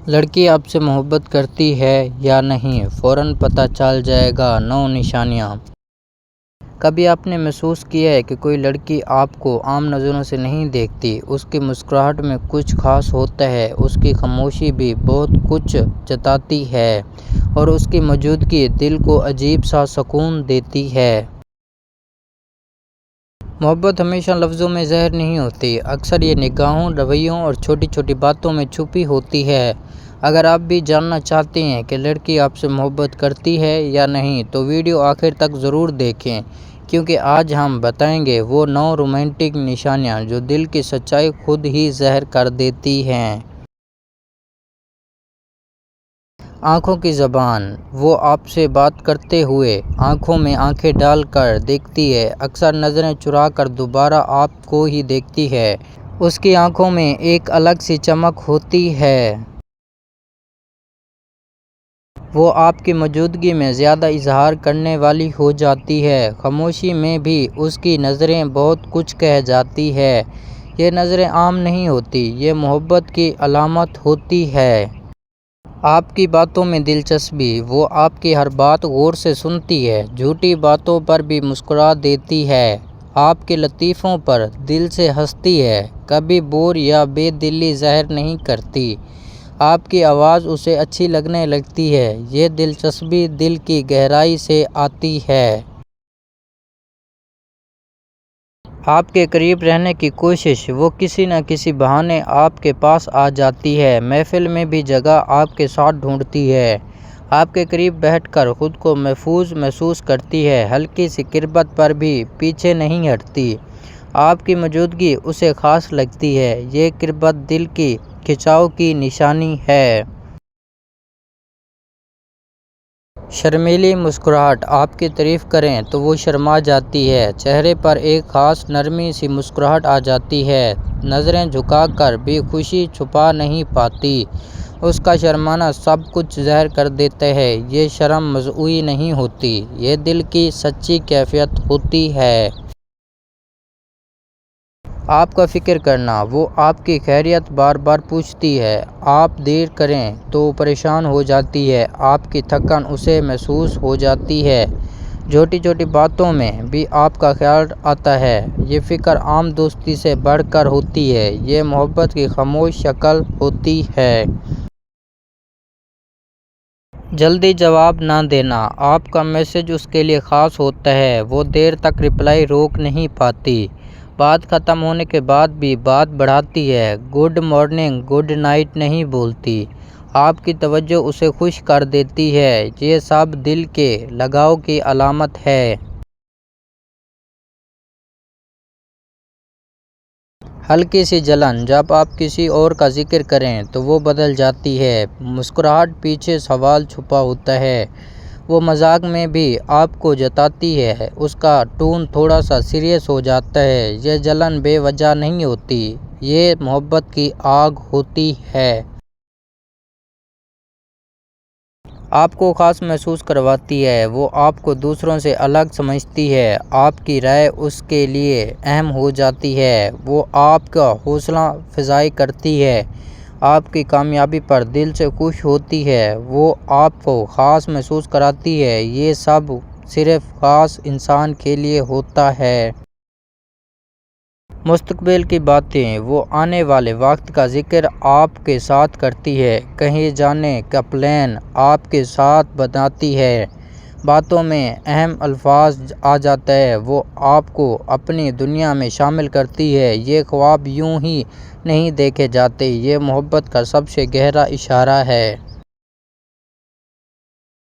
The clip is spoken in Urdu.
لڑکی آپ سے محبت کرتی ہے یا نہیں، فوراً پتہ چل جائے گا۔ 9 نشانیاں۔ کبھی آپ نے محسوس کیا ہے کہ کوئی لڑکی آپ کو عام نظروں سے نہیں دیکھتی؟ اس کی مسکراہٹ میں کچھ خاص ہوتا ہے، اس کی خاموشی بھی بہت کچھ جتاتی ہے، اور اس کی موجودگی دل کو عجیب سا سکون دیتی ہے۔ محبت ہمیشہ لفظوں میں ظاہر نہیں ہوتی، اکثر یہ نگاہوں، رویوں اور چھوٹی چھوٹی باتوں میں چھپی ہوتی ہے۔ اگر آپ بھی جاننا چاہتے ہیں کہ لڑکی آپ سے محبت کرتی ہے یا نہیں تو ویڈیو آخر تک ضرور دیکھیں، کیونکہ آج ہم بتائیں گے وہ 9 رومانٹک نشانیاں جو دل کی سچائی خود ہی ظاہر کر دیتی ہیں۔ آنکھوں کی زبان۔ وہ آپ سے بات کرتے ہوئے آنکھوں میں آنکھیں ڈال کر دیکھتی ہے، اکثر نظریں چرا کر دوبارہ آپ کو ہی دیکھتی ہے۔ اس کی آنکھوں میں ایک الگ سی چمک ہوتی ہے۔ وہ آپ کی موجودگی میں زیادہ اظہار کرنے والی ہو جاتی ہے۔ خاموشی میں بھی اس کی نظریں بہت کچھ کہہ جاتی ہیں۔ یہ نظریں عام نہیں ہوتی، یہ محبت کی علامت ہوتی ہے۔ آپ کی باتوں میں دلچسپی۔ وہ آپ کی ہر بات غور سے سنتی ہے، جھوٹی باتوں پر بھی مسکرا دیتی ہے، آپ کے لطیفوں پر دل سے ہنستی ہے، کبھی بور یا بے دلی ظاہر نہیں کرتی۔ آپ کی آواز اسے اچھی لگنے لگتی ہے، یہ دلچسپی دل کی گہرائی سے آتی ہے۔ آپ کے قریب رہنے کی کوشش۔ وہ کسی نہ کسی بہانے آپ کے پاس آ جاتی ہے، محفل میں بھی جگہ آپ کے ساتھ ڈھونڈتی ہے، آپ کے قریب بیٹھ کر خود کو محفوظ محسوس کرتی ہے، ہلکی سی قربت پر بھی پیچھے نہیں ہٹتی۔ آپ کی موجودگی اسے خاص لگتی ہے، یہ قربت دل کی کھنچاؤ کی نشانی ہے۔ شرمیلی مسکراہٹ۔ آپ کی تعریف کریں تو وہ شرما جاتی ہے، چہرے پر ایک خاص نرمی سی مسکراہٹ آ جاتی ہے، نظریں جھکا کر بھی خوشی چھپا نہیں پاتی۔ اس کا شرمانا سب کچھ ظاہر کر دیتا ہے، یہ شرم مصنوعی نہیں ہوتی، یہ دل کی سچی کیفیت ہوتی ہے۔ آپ کا فکر کرنا۔ وہ آپ کی خیریت بار بار پوچھتی ہے، آپ دیر کریں تو پریشان ہو جاتی ہے، آپ کی تھکن اسے محسوس ہو جاتی ہے، چھوٹی چھوٹی باتوں میں بھی آپ کا خیال آتا ہے۔ یہ فکر عام دوستی سے بڑھ کر ہوتی ہے، یہ محبت کی خاموش شکل ہوتی ہے۔ جلدی جواب نہ دینا۔ آپ کا میسج اس کے لیے خاص ہوتا ہے، وہ دیر تک رپلائی روک نہیں پاتی، بات ختم ہونے کے بعد بھی بات بڑھاتی ہے، گڈ مارننگ، گڈ نائٹ نہیں بولتی۔ آپ کی توجہ اسے خوش کر دیتی ہے، یہ سب دل کے لگاؤ کی علامت ہے۔ ہلکی سی جلن۔ جب آپ کسی اور کا ذکر کریں تو وہ بدل جاتی ہے، مسکراہٹ پیچھے سوال چھپا ہوتا ہے، وہ مذاق میں بھی آپ کو جتاتی ہے، اس کا ٹون تھوڑا سا سیریس ہو جاتا ہے، یہ جلن بے وجہ نہیں ہوتی، یہ محبت کی آگ ہوتی ہے۔ آپ کو خاص محسوس کرواتی ہے، وہ آپ کو دوسروں سے الگ سمجھتی ہے، آپ کی رائے اس کے لیے اہم ہو جاتی ہے، وہ آپ کا حوصلہ افزائی کرتی ہے، آپ کی کامیابی پر دل سے خوش ہوتی ہے، وہ آپ کو خاص محسوس کراتی ہے، یہ سب صرف خاص انسان کے لیے ہوتا ہے۔ مستقبل کی باتیں۔ وہ آنے والے وقت کا ذکر آپ کے ساتھ کرتی ہے، کہیں جانے کا پلان آپ کے ساتھ بناتی ہے، باتوں میں اہم الفاظ آ جاتا ہے، وہ آپ کو اپنی دنیا میں شامل کرتی ہے، یہ خواب یوں ہی نہیں دیکھے جاتے، یہ محبت کا سب سے گہرا اشارہ ہے۔